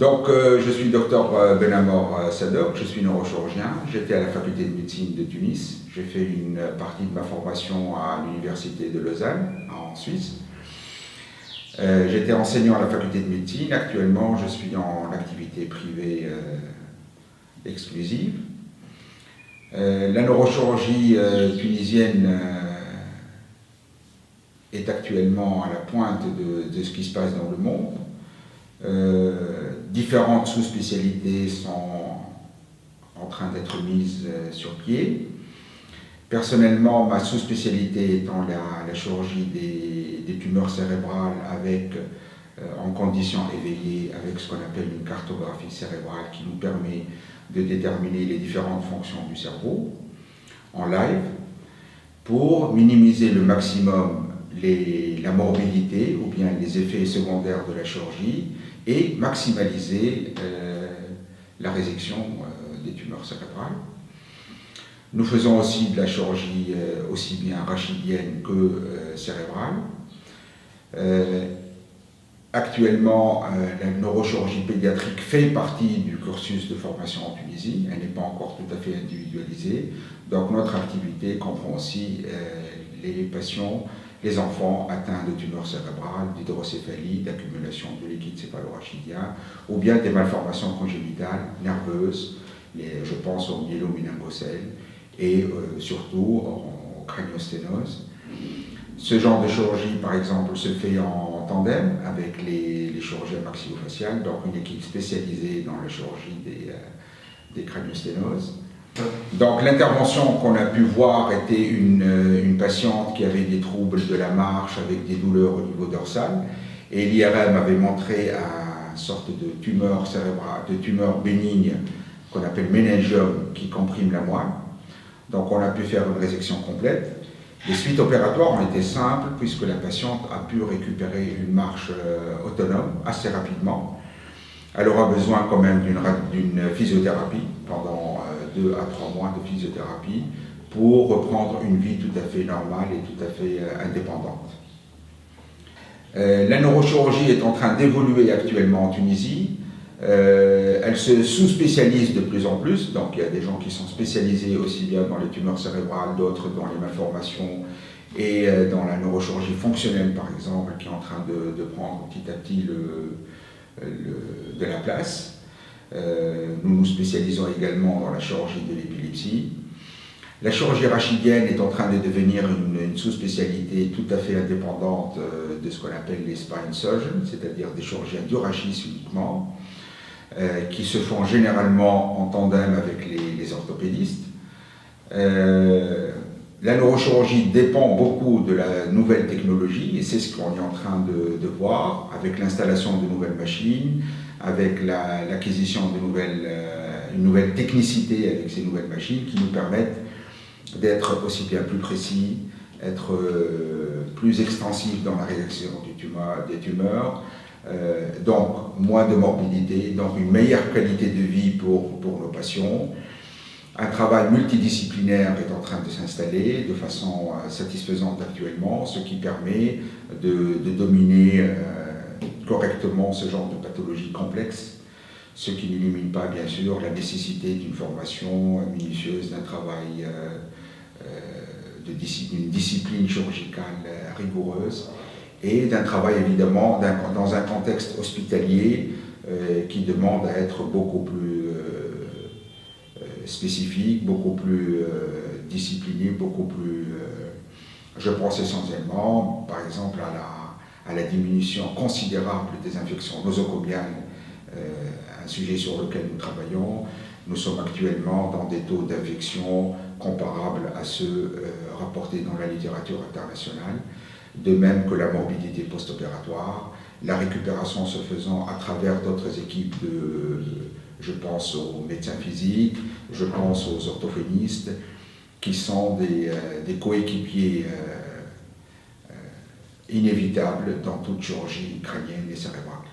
Je suis docteur Benamor Sadok, je suis neurochirurgien. J'étais à la faculté de médecine de Tunis. J'ai fait une partie de ma formation à l'université de Lausanne, en Suisse. J'étais enseignant à la faculté de médecine. Actuellement, je suis en activité privée exclusive. La neurochirurgie tunisienne est actuellement à la pointe de ce qui se passe dans le monde. Différentes sous-spécialités sont en train d'être mises sur pied. Personnellement, ma sous-spécialité étant la chirurgie des tumeurs cérébrales en conditions éveillées, avec ce qu'on appelle une cartographie cérébrale qui nous permet de déterminer les différentes fonctions du cerveau en live pour minimiser le maximum la morbidité ou bien les effets secondaires de la chirurgie et maximaliser la résection des tumeurs cérébrales. Nous faisons aussi de la chirurgie aussi bien rachidienne que cérébrale. Actuellement, la neurochirurgie pédiatrique fait partie du cursus de formation en Tunisie. Elle n'est pas encore tout à fait individualisée. Donc notre activité comprend aussi les patients, les enfants atteints de tumeurs cérébrales, d'hydrocéphalie, d'accumulation de liquide céphalorachidien, ou bien des malformations congénitales, nerveuses, je pense au myéloméningocèle, et surtout en craniosténose. Ce genre de chirurgie, par exemple, se fait en tandem avec les chirurgiens maxillofaciales, donc une équipe spécialisée dans la chirurgie des craniosténoses. Donc l'intervention qu'on a pu voir était une patiente qui avait des troubles de la marche avec des douleurs au niveau dorsal, et l'IRM avait montré une sorte de tumeur cérébrale, de tumeur bénigne qu'on appelle méningiome qui comprime la moelle. Donc on a pu faire une résection complète. Les suites opératoires ont été simples puisque la patiente a pu récupérer une marche autonome assez rapidement. Elle aura besoin quand même d'une physiothérapie pendant 2 à 3 mois de physiothérapie pour reprendre une vie tout à fait normale et tout à fait indépendante. La neurochirurgie est en train d'évoluer actuellement en Tunisie. Elle se sous-spécialise de plus en plus, donc il y a des gens qui sont spécialisés aussi bien dans les tumeurs cérébrales, d'autres dans les malformations et dans la neurochirurgie fonctionnelle par exemple, qui est en train de prendre petit à petit de la place. Nous nous spécialisons également dans la chirurgie de l'épilepsie. La chirurgie rachidienne est en train de devenir une sous-spécialité tout à fait indépendante de ce qu'on appelle les spine surgeons, c'est-à-dire des chirurgiens du rachis uniquement, qui se font généralement en tandem avec les orthopédistes. La neurochirurgie dépend beaucoup de la nouvelle technologie et c'est ce qu'on est en train de voir avec l'installation de nouvelles machines, avec l'acquisition une nouvelle technicité avec ces nouvelles machines qui nous permettent d'être aussi bien plus précis, être plus extensif dans la réaction des tumeurs, donc moins de morbidité, donc une meilleure qualité de vie pour nos patients. Un travail multidisciplinaire est en train de s'installer de façon satisfaisante actuellement, ce qui permet de dominer correctement ce genre de pathologie complexe, ce qui n'élimine pas bien sûr la nécessité d'une formation minutieuse, d'un travail d'une discipline chirurgicale rigoureuse et d'un travail évidemment dans un contexte hospitalier qui demande à être beaucoup plus spécifique, beaucoup plus discipliné, beaucoup plus... je pense essentiellement, par exemple, à la diminution considérable des infections nosocomiales, un sujet sur lequel nous travaillons. Nous sommes actuellement dans des taux d'infection comparables à ceux rapportés dans la littérature internationale, de même que la morbidité post-opératoire, la récupération se faisant à travers d'autres équipes je pense aux médecins physiques, je pense aux orthophonistes, qui sont des coéquipiers inévitables dans toute chirurgie crânienne et cérébrale.